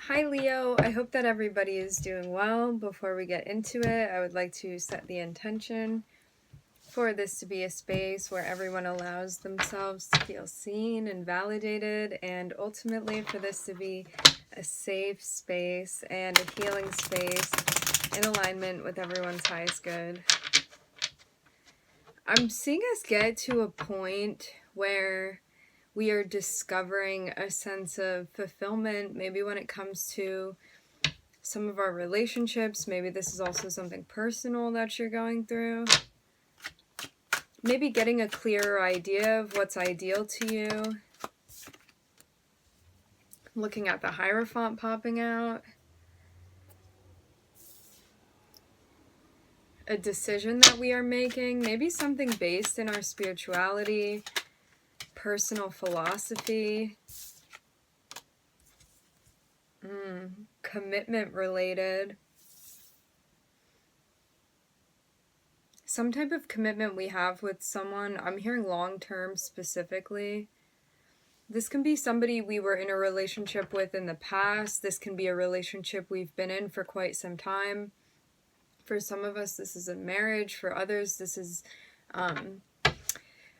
Hi Leo, I hope that everybody is doing well. Before we get into it, I would like to set the intention for this to be a space where everyone allows themselves to feel seen and validated, and ultimately for this to be a safe space and a healing space in alignment with everyone's highest good. I'm seeing us get to a point where we are discovering a sense of fulfillment, maybe when it comes to some of our relationships. Maybe this is also something personal that you're going through. Maybe getting a clearer idea of what's ideal to you. Looking at the Hierophant popping out. A decision that we are making. Maybe something based in our spirituality, personal philosophy. Commitment related. Some type of commitment we have with someone. I'm hearing long-term specifically. This can be somebody we were in a relationship with in the past. This can be a relationship we've been in for quite some time. For some of us, this is a marriage. For others, this is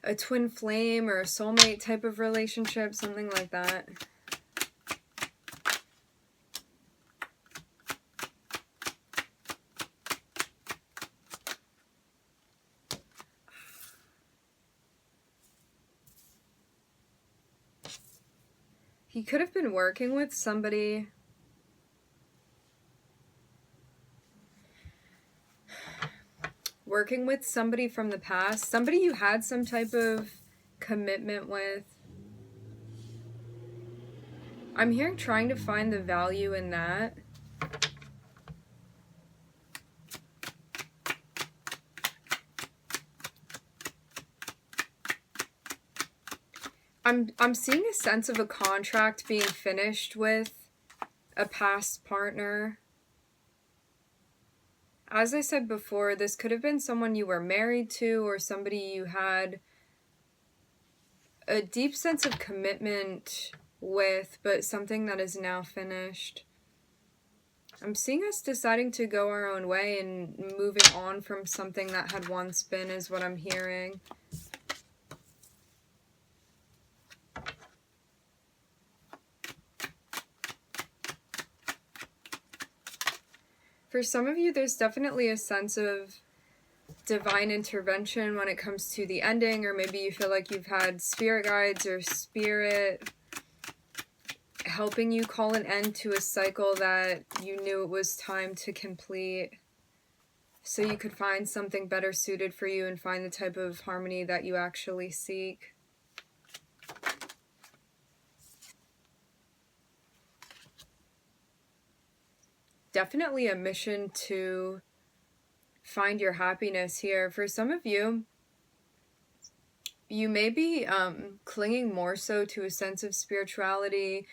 a twin flame or a soulmate type of relationship, something like that. He could have been working with somebody from the past, somebody you had some type of commitment with. I'm hearing trying to find the value in that. I'm seeing a sense of a contract being finished with a past partner. As I said before, this could have been someone you were married to or somebody you had a deep sense of commitment with, but something that is now finished. I'm seeing us deciding to go our own way and moving on from something that had once been is what I'm hearing. For some of you, there's definitely a sense of divine intervention when it comes to the ending, or maybe you feel like you've had spirit guides or spirit helping you call an end to a cycle that you knew it was time to complete, so you could find something better suited for you and find the type of harmony that you actually seek. Definitely a mission to find your happiness here. For some of you, you may be clinging more so to a sense of spirituality,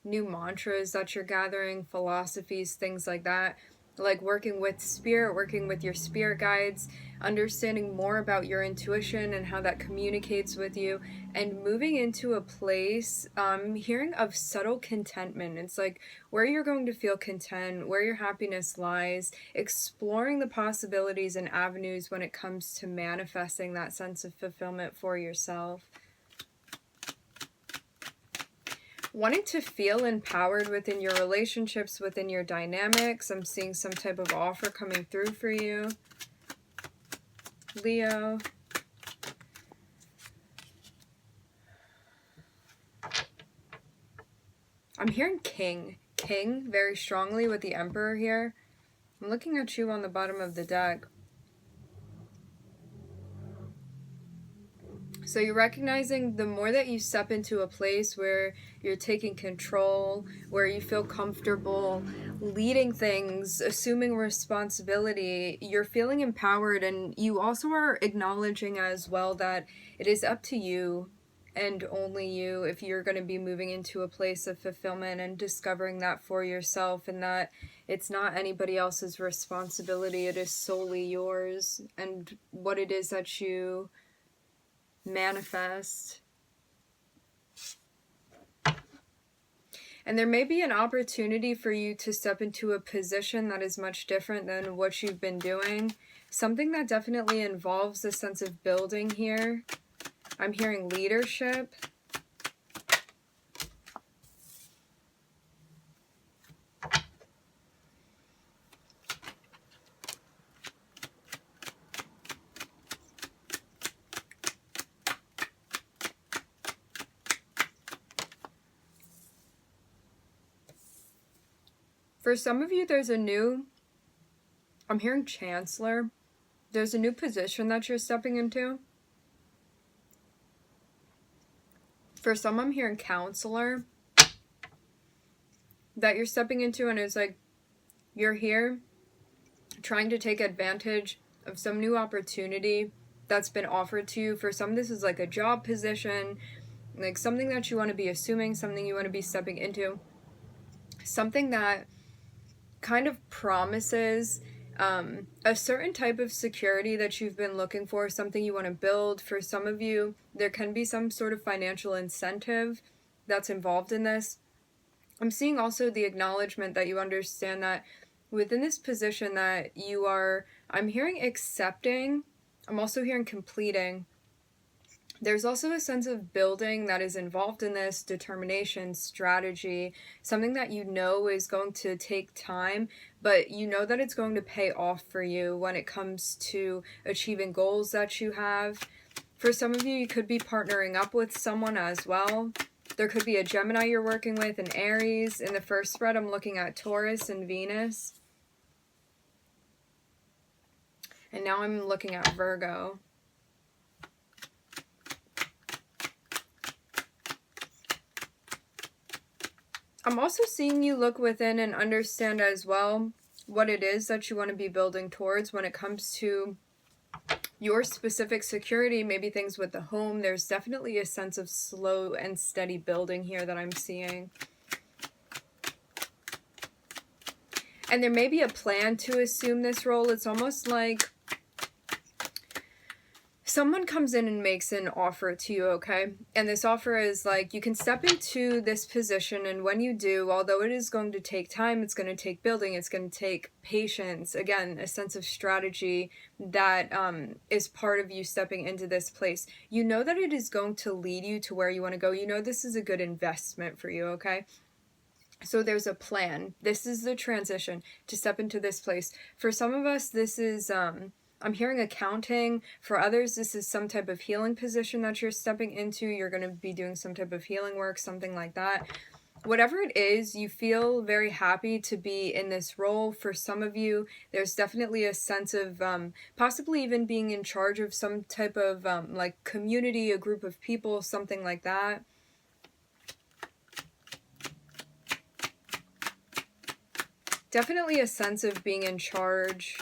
new mantras that you're gathering, philosophies, things like that. Like working with spirit, working with your spirit guides, understanding more about your intuition and how that communicates with you, and moving into a place, hearing of subtle contentment. It's like where you're going to feel content, where your happiness lies, exploring the possibilities and avenues when it comes to manifesting that sense of fulfillment for yourself. Wanting to feel empowered within your relationships, within your dynamics. I'm seeing some type of offer coming through for you, Leo. I'm hearing king very strongly with the Emperor here. I'm looking at you on the bottom of the deck. So you're recognizing the more that you step into a place where you're taking control, where you feel comfortable leading things, assuming responsibility, you're feeling empowered, and you also are acknowledging as well that it is up to you and only you if you're going to be moving into a place of fulfillment and discovering that for yourself, and that it's not anybody else's responsibility, it is solely yours, and what it is that you manifest. And there may be an opportunity for you to step into a position that is much different than what you've been doing. Something that definitely involves a sense of building here. I'm hearing leadership. For some of you, I'm hearing chancellor. There's a new position that you're stepping into. For some, I'm hearing counselor that you're stepping into, and it's like you're here trying to take advantage of some new opportunity that's been offered to you. For some, this is like a job position, like something that you want to be assuming, something you want to be stepping into, something that kind of promises a certain type of security that you've been looking for, something you want to build. For some of you, there can be some sort of financial incentive that's involved in this. I'm seeing also the acknowledgement that you understand that within this position that you are, I'm hearing accepting, I'm also hearing completing. There's also a sense of building that is involved in this, determination, strategy, something that you know is going to take time, but you know that it's going to pay off for you when it comes to achieving goals that you have. For some of you, you could be partnering up with someone as well. There could be a Gemini you're working with, an Aries. In the first spread, I'm looking at Taurus and Venus. And now I'm looking at Virgo. I'm also seeing you look within and understand as well what it is that you want to be building towards when it comes to your specific security, maybe things with the home. There's definitely a sense of slow and steady building here that I'm seeing. And there may be a plan to assume this role. It's almost like someone comes in and makes an offer to you, okay? And this offer is like, you can step into this position, and when you do, although it is going to take time, it's going to take building, it's going to take patience, again, a sense of strategy that is part of you stepping into this place. You know that it is going to lead you to where you want to go. You know this is a good investment for you, okay? So there's a plan. This is the transition to step into this place. For some of us, this is... I'm hearing accounting. For others, this is some type of healing position that you're stepping into. You're going to be doing some type of healing work, something like that. Whatever it is, you feel very happy to be in this role. For some of you, there's definitely a sense of possibly even being in charge of some type of like community, a group of people, something like that. Definitely a sense of being in charge.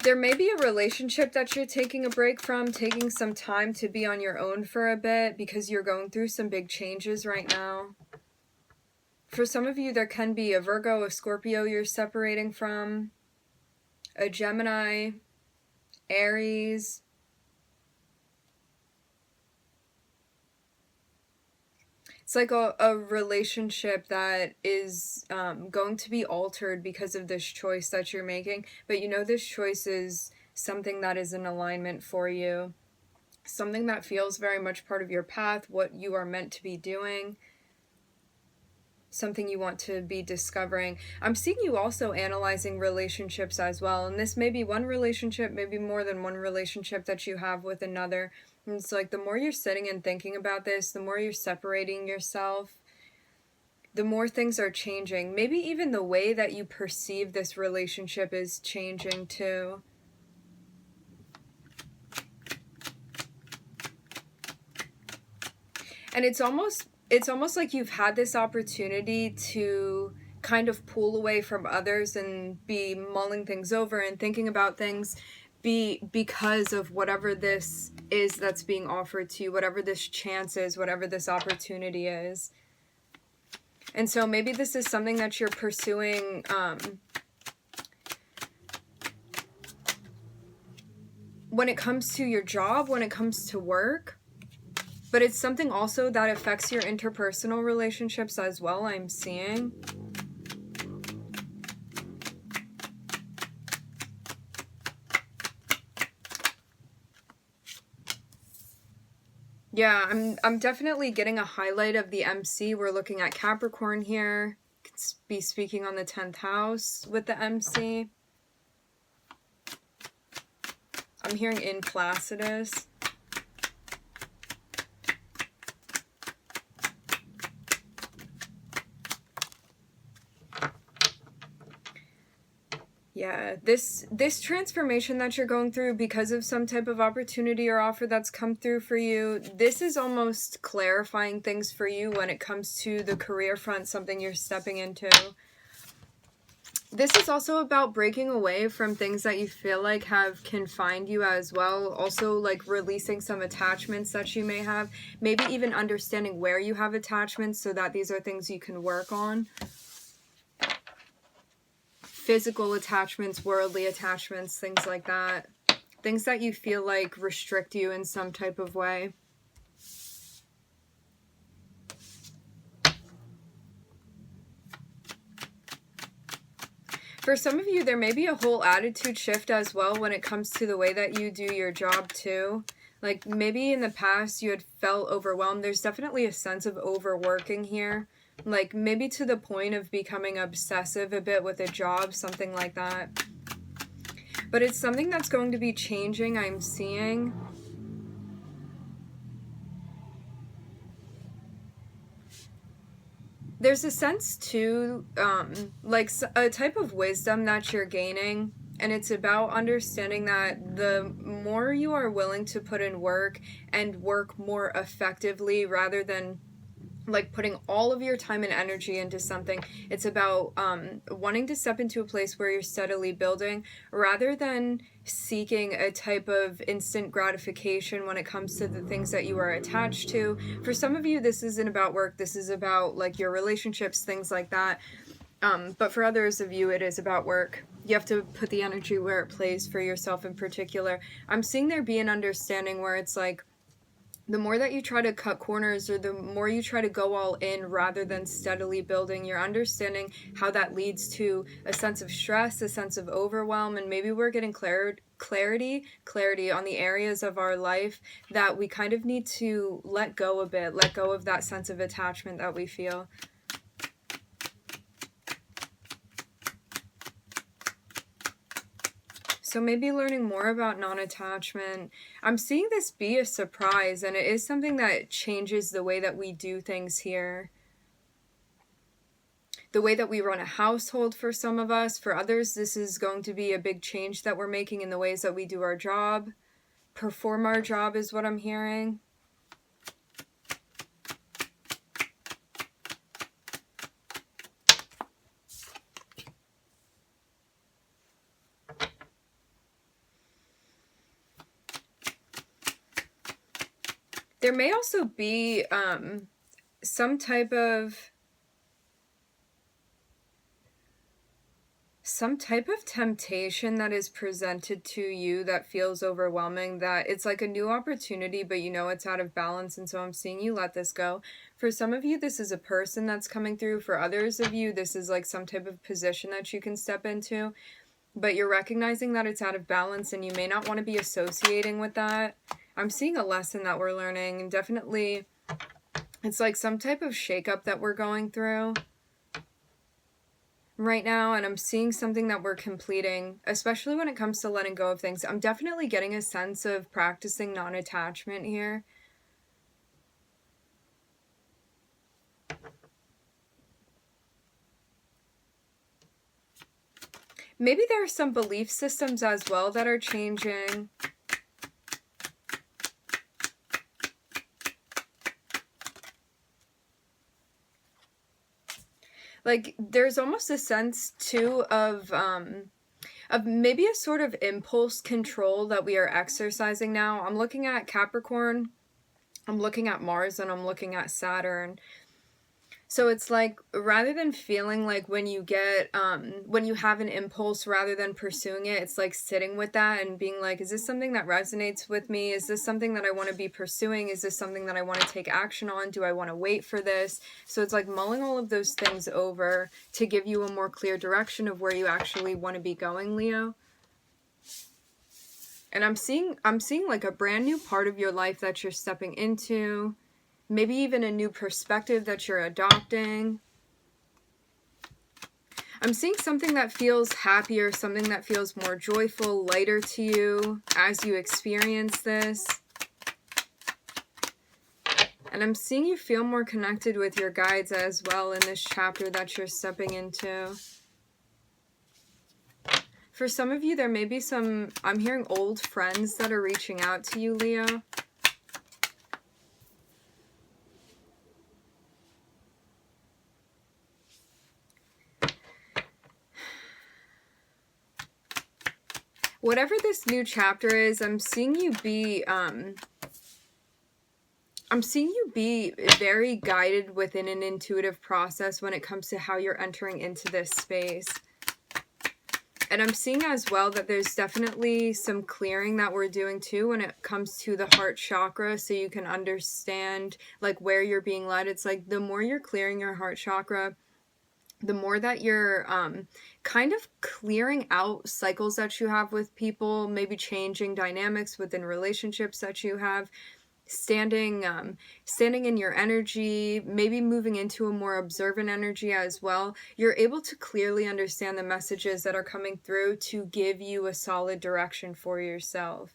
There may be a relationship that you're taking a break from, taking some time to be on your own for a bit because you're going through some big changes right now. For some of you, there can be a Virgo, a Scorpio you're separating from, a Gemini, Aries. It's like a relationship that is going to be altered because of this choice that you're making. But you know this choice is something that is in alignment for you. Something that feels very much part of your path, what you are meant to be doing. Something you want to be discovering. I'm seeing you also analyzing relationships as well. And this may be one relationship, maybe more than one relationship that you have with another. And it's like the more you're sitting and thinking about this, the more you're separating yourself, the more things are changing. Maybe even the way that you perceive this relationship is changing too. And it's almost like you've had this opportunity to kind of pull away from others and be mulling things over and thinking about things because of whatever this is that's being offered to you, whatever this chance is, whatever this opportunity is. And so maybe this is something that you're pursuing when it comes to your job, when it comes to work, but it's something also that affects your interpersonal relationships as well, I'm seeing. Yeah, I'm definitely getting a highlight of the MC. We're looking at Capricorn here. Could be speaking on the 10th house with the MC. I'm hearing in Placidus. Yeah, this transformation that you're going through because of some type of opportunity or offer that's come through for you, this is almost clarifying things for you when it comes to the career front, something you're stepping into. This is also about breaking away from things that you feel like have confined you as well. Also, like releasing some attachments that you may have. Maybe even understanding where you have attachments so that these are things you can work on. Physical attachments, worldly attachments, things like that. Things that you feel like restrict you in some type of way. For some of you, there may be a whole attitude shift as well when it comes to the way that you do your job too. Like maybe in the past you had felt overwhelmed. There's definitely a sense of overworking here. Like maybe to the point of becoming obsessive a bit with a job, something like that. But it's something that's going to be changing, I'm seeing. There's a sense too, like a type of wisdom that you're gaining. And it's about understanding that the more you are willing to put in work and work more effectively rather than like putting all of your time and energy into something, it's about wanting to step into a place where you're steadily building rather than seeking a type of instant gratification when it comes to the things that you are attached to. For some of you, this isn't about work. This is about like your relationships, things like that. But for others of you, it is about work. You have to put the energy where it plays for yourself in particular. I'm seeing there be an understanding where it's like, the more that you try to cut corners or the more you try to go all in rather than steadily building, you're understanding how that leads to a sense of stress, a sense of overwhelm, and maybe we're getting clarity on the areas of our life that we kind of need to let go a bit, let go of that sense of attachment that we feel. So maybe learning more about non-attachment. I'm seeing this be a surprise, and it is something that changes the way that we do things here. The way that we run a household for some of us. For others, this is going to be a big change that we're making in the ways that we do our job. Perform our job is what I'm hearing. There may also be some type of temptation that is presented to you that feels overwhelming, that it's like a new opportunity, but you know it's out of balance, and so I'm seeing you let this go. For some of you, this is a person that's coming through. For others of you, this is like some type of position that you can step into, but you're recognizing that it's out of balance and you may not want to be associating with that. I'm seeing a lesson that we're learning, and definitely it's like some type of shakeup that we're going through right now, and I'm seeing something that we're completing, especially when it comes to letting go of things. I'm definitely getting a sense of practicing non-attachment here. Maybe there are some belief systems as well that are changing. Like, there's almost a sense, too, of maybe a sort of impulse control that we are exercising now. I'm looking at Capricorn, I'm looking at Mars, and I'm looking at Saturn. So it's like, rather than feeling like when you get, when you have an impulse, rather than pursuing it, it's like sitting with that and being like, is this something that resonates with me? Is this something that I want to be pursuing? Is this something that I want to take action on? Do I want to wait for this? So it's like mulling all of those things over to give you a more clear direction of where you actually want to be going, Leo. And I'm seeing like a brand new part of your life that you're stepping into. Maybe even a new perspective that you're adopting. I'm seeing something that feels happier, something that feels more joyful, lighter to you as you experience this. And I'm seeing you feel more connected with your guides as well in this chapter that you're stepping into. For some of you, there may be some, I'm hearing old friends that are reaching out to you, Leo. Whatever this new chapter is, I'm seeing you be very guided within an intuitive process when it comes to how you're entering into this space. And I'm seeing as well that there's definitely some clearing that we're doing too when it comes to the heart chakra, so you can understand like where you're being led. It's like the more you're clearing your heart chakra, the more that you're kind of clearing out cycles that you have with people, maybe changing dynamics within relationships that you have, standing in your energy, maybe moving into a more observant energy as well. You're able to clearly understand the messages that are coming through to give you a solid direction for yourself.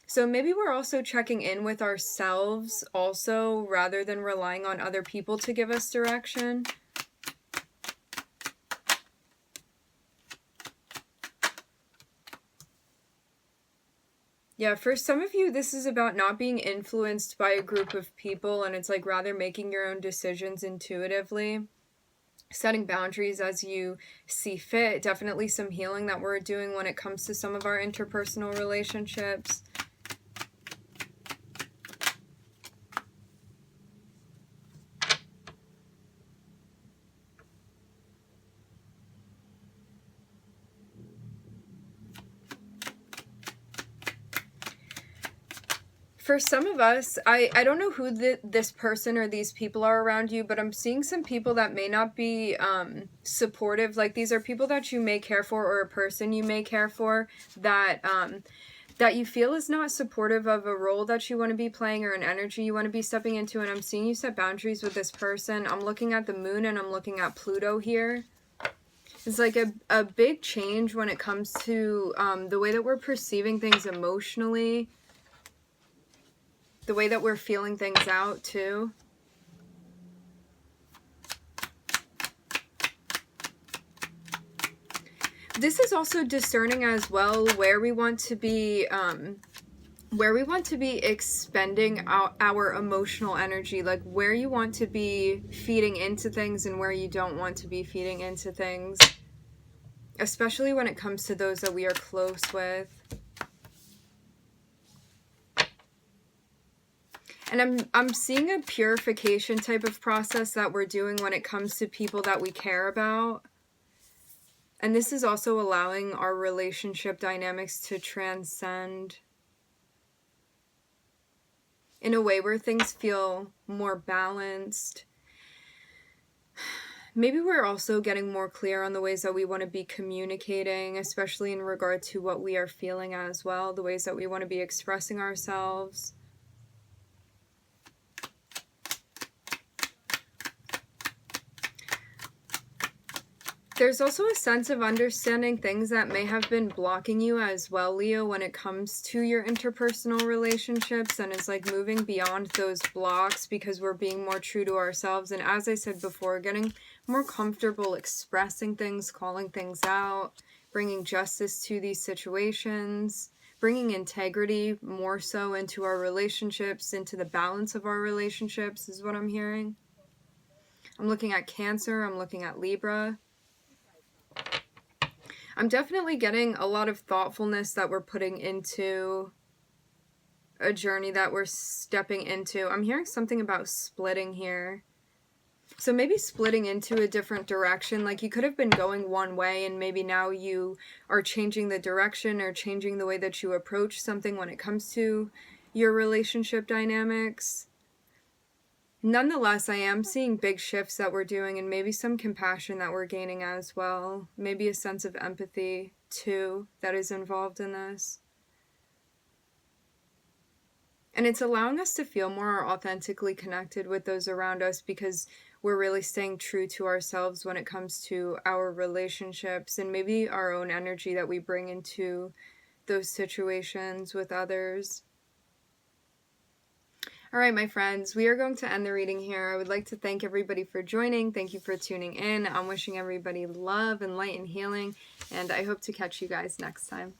So maybe we're also checking in with ourselves also, rather than relying on other people to give us direction. Yeah, for some of you, this is about not being influenced by a group of people, and it's like rather making your own decisions intuitively, setting boundaries as you see fit. Definitely some healing that we're doing when it comes to some of our interpersonal relationships. For some of us, I don't know who this person or these people are around you, but I'm seeing some people that may not be supportive. Like, these are people that you may care for, or a person you may care for, that that you feel is not supportive of a role that you want to be playing or an energy you want to be stepping into. And I'm seeing you set boundaries with this person. I'm looking at the moon and I'm looking at Pluto here. It's like a big change when it comes to the way that we're perceiving things emotionally, the way that we're feeling things out too. This is also discerning as well where we want to be expending our emotional energy, like where you want to be feeding into things and where you don't want to be feeding into things, especially when it comes to those that we are close with. And I'm seeing a purification type of process that we're doing when it comes to people that we care about. And this is also allowing our relationship dynamics to transcend in a way where things feel more balanced. Maybe we're also getting more clear on the ways that we want to be communicating, especially in regard to what we are feeling as well, the ways that we want to be expressing ourselves. There's also a sense of understanding things that may have been blocking you as well, Leo, when it comes to your interpersonal relationships, and it's like moving beyond those blocks because we're being more true to ourselves. And as I said before, getting more comfortable expressing things, calling things out, bringing justice to these situations, bringing integrity more so into our relationships, into the balance of our relationships is what I'm hearing. I'm looking at Cancer, I'm looking at Libra. I'm definitely getting a lot of thoughtfulness that we're putting into a journey that we're stepping into. I'm hearing something about splitting here. So maybe splitting into a different direction, like you could have been going one way and maybe now you are changing the direction or changing the way that you approach something when it comes to your relationship dynamics. Nonetheless, I am seeing big shifts that we're doing and maybe some compassion that we're gaining as well. Maybe a sense of empathy too that is involved in this. And it's allowing us to feel more authentically connected with those around us because we're really staying true to ourselves when it comes to our relationships and maybe our own energy that we bring into those situations with others. All right, my friends, we are going to end the reading here. I would like to thank everybody for joining. Thank you for tuning in. I'm wishing everybody love and light and healing, and I hope to catch you guys next time.